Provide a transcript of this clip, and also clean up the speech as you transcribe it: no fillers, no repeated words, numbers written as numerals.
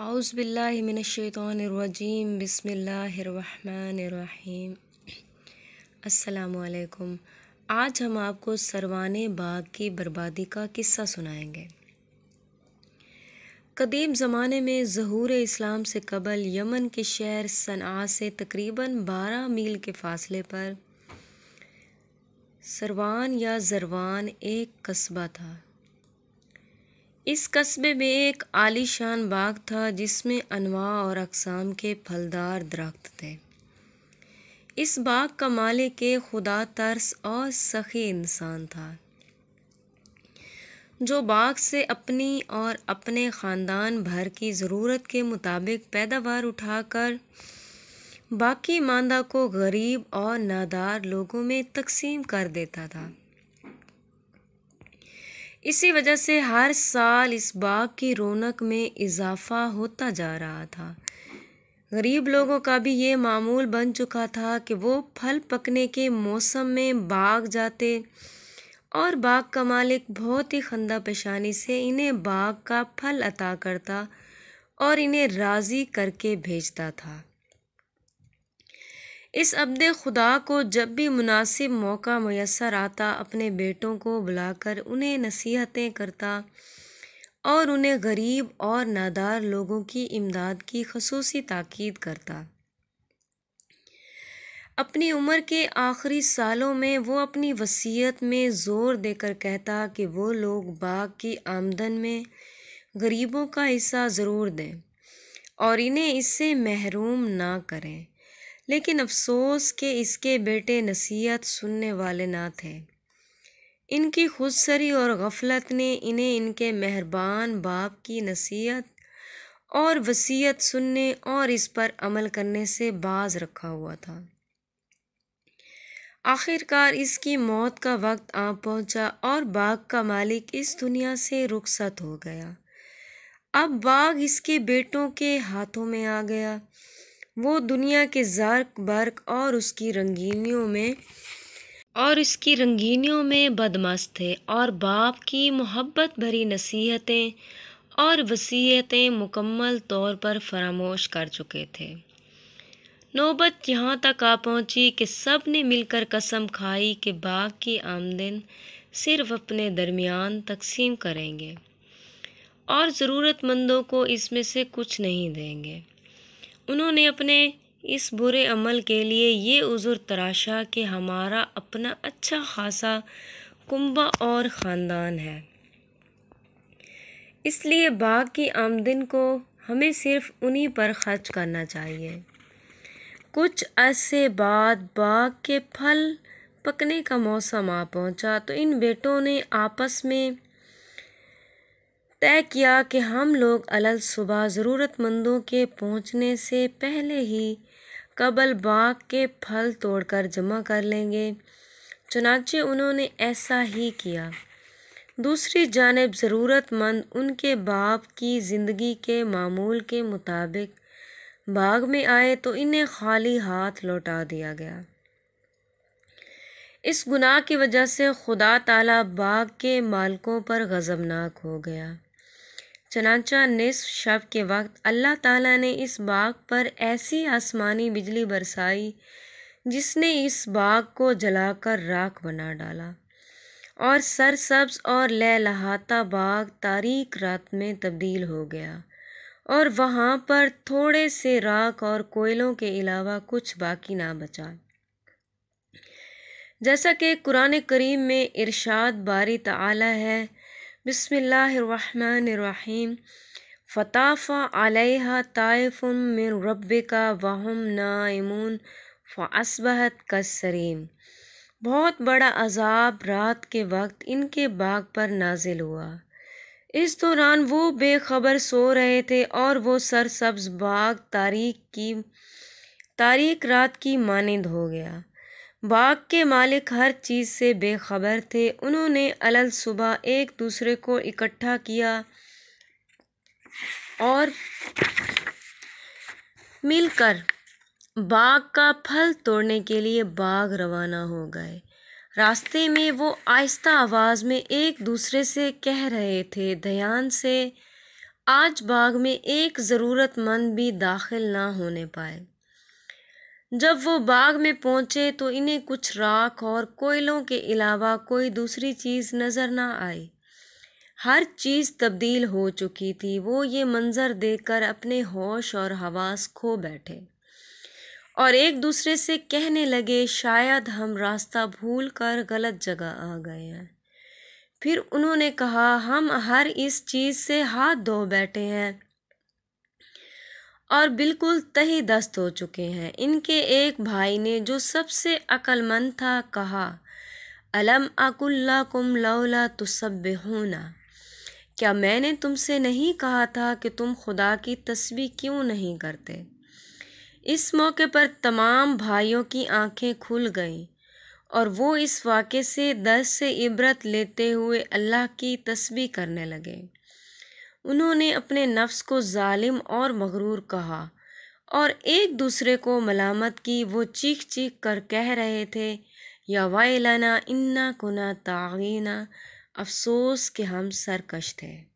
اعوذ باللہ من الشیطان الرجیم بسم اللہ الرحمن الرحیم۔ السلام علیکم۔ آج ہم آپ کو سروان باغ کی بربادی کا قصہ سنائیں گے۔ قدیم زمانے میں ظہور اسلام سے قبل یمن کے شہر صنعاء سے تقریباً 12 میل کے فاصلے پر سروان یا زروان ایک قصبہ تھا۔ اس قصبے میں ایک عالی شان باغ تھا جس میں انواع اور اقسام کے پھلدار درخت تھے۔ اس باغ کا مالک ایک خدا ترس اور سخی انسان تھا جو باغ سے اپنی اور اپنے خاندان بھر کی ضرورت کے مطابق پیداوار اٹھا کر باقی ماندہ کو غریب اور نادار لوگوں میں تقسیم کر دیتا تھا۔ اسی وجہ سے ہر سال اس باغ کی رونق میں اضافہ ہوتا جا رہا تھا۔ غریب لوگوں کا بھی یہ معمول بن چکا تھا کہ وہ پھل پکنے کے موسم میں باغ جاتے اور باغ کا مالک بہت ہی خندہ پیشانی سے انہیں باغ کا پھل عطا کرتا اور انہیں راضی کر کے بھیجتا تھا۔ اس عبد خدا کو جب بھی مناسب موقع میسر آتا اپنے بیٹوں کو بلا کر انہیں نصیحتیں کرتا اور انہیں غریب اور نادار لوگوں کی امداد کی خصوصی تاکید کرتا۔ اپنی عمر کے آخری سالوں میں وہ اپنی وصیت میں زور دے کر کہتا کہ وہ لوگ باغ کی آمدن میں غریبوں کا حصہ ضرور دیں اور انہیں اس سے محروم نہ کریں، لیکن افسوس کہ اس کے بیٹے نصیحت سننے والے نہ تھے۔ ان کی خودسری اور غفلت نے انہیں ان کے مہربان باپ کی نصیحت اور وصیت سننے اور اس پر عمل کرنے سے باز رکھا ہوا تھا۔ آخر کار اس کی موت کا وقت آ پہنچا اور باغ کا مالک اس دنیا سے رخصت ہو گیا۔ اب باغ اس کے بیٹوں کے ہاتھوں میں آ گیا۔ وہ دنیا کے زرق برق اور اس کی رنگینیوں میں بدمست تھے اور باپ کی محبت بھری نصیحتیں اور وصیتیں مکمل طور پر فراموش کر چکے تھے۔ نوبت یہاں تک آ پہنچی کہ سب نے مل کر قسم کھائی کہ باغ کی آمدن صرف اپنے درمیان تقسیم کریں گے اور ضرورت مندوں کو اس میں سے کچھ نہیں دیں گے۔ انہوں نے اپنے اس برے عمل کے لیے یہ عذر تراشا کہ ہمارا اپنا اچھا خاصا کنبہ اور خاندان ہے، اس لیے باغ کی آمدن کو ہمیں صرف انہی پر خرچ کرنا چاہیے۔ کچھ عرصے بعد باغ کے پھل پکنے کا موسم آ پہنچا تو ان بیٹوں نے آپس میں طے کیا کہ ہم لوگ صبح ضرورت مندوں کے پہنچنے سے پہلے ہی قبل باغ کے پھل توڑ کر جمع کر لیں گے۔ چنانچہ انہوں نے ایسا ہی کیا۔ دوسری جانب ضرورت مند ان کے باپ کی زندگی کے معمول کے مطابق باغ میں آئے تو انہیں خالی ہاتھ لوٹا دیا گیا۔ اس گناہ کی وجہ سے خدا تعالیٰ باغ کے مالکوں پر غضبناک ہو گیا۔ چنانچہ نصف شب کے وقت اللہ تعالیٰ نے اس باغ پر ایسی آسمانی بجلی برسائی جس نے اس باغ کو جلا کر راکھ بنا ڈالا اور سرسبز اور لہلہاتا باغ تاریک رات میں تبدیل ہو گیا اور وہاں پر تھوڑے سے راکھ اور کوئلوں کے علاوہ کچھ باقی نہ بچا۔ جیسا کہ قرآن کریم میں ارشاد باری تعالیٰ ہے، بسم اللہ الرحمن الرحیم، فطاف علیہا طائف من ربک وہم نائمون فاصبحت کالصریم۔ بہت بڑا عذاب رات کے وقت ان کے باغ پر نازل ہوا۔ اس دوران وہ بے خبر سو رہے تھے اور وہ سرسبز باغ تاریک رات کی مانند ہو گیا۔ باغ کے مالک ہر چیز سے بے خبر تھے۔ انہوں نے صبح ایک دوسرے کو اکٹھا کیا اور مل کر باغ کا پھل توڑنے کے لیے باغ روانہ ہو گئے۔ راستے میں وہ آہستہ آواز میں ایک دوسرے سے کہہ رہے تھے، دھیان سے آج باغ میں ایک ضرورت مند بھی داخل نہ ہونے پائے۔ جب وہ باغ میں پہنچے تو انہیں کچھ راکھ اور کوئلوں کے علاوہ کوئی دوسری چیز نظر نہ آئی۔ ہر چیز تبدیل ہو چکی تھی۔ وہ یہ منظر دیکھ کر اپنے ہوش اور حواس کھو بیٹھے اور ایک دوسرے سے کہنے لگے، شاید ہم راستہ بھول کر غلط جگہ آ گئے ہیں۔ پھر انہوں نے کہا، ہم ہر اس چیز سے ہاتھ دھو بیٹھے ہیں اور بالکل تہی دست ہو چکے ہیں۔ ان کے ایک بھائی نے، جو سب سے عقل مند تھا، کہا، الم اقل لکم لولا تسبحون، کیا میں نے تم سے نہیں کہا تھا کہ تم خدا کی تسبیح کیوں نہیں کرتے؟ اس موقع پر تمام بھائیوں کی آنکھیں کھل گئیں اور وہ اس واقعے سے درس سے عبرت لیتے ہوئے اللہ کی تسبیح کرنے لگے۔ انہوں نے اپنے نفس کو ظالم اور مغرور کہا اور ایک دوسرے کو ملامت کی۔ وہ چیخ چیخ کر کہہ رہے تھے، یا ویلنا انا کنا طاغین، افسوس کہ ہم سرکش تھے۔